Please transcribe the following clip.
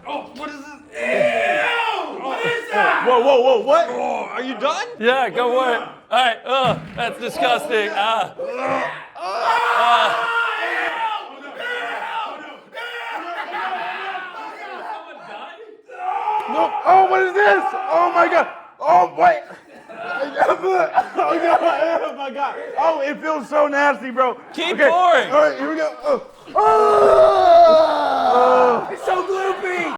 Oh, what is this? What is that? Whoa, what? Oh, are you done? Yeah, go for it. All right. That's disgusting. No. Oh, what is this? Oh my God. Oh, wait. Oh my God. Oh, it feels so nasty, bro. Keep okay. pouring. All right, here we go. Oh. It's so good.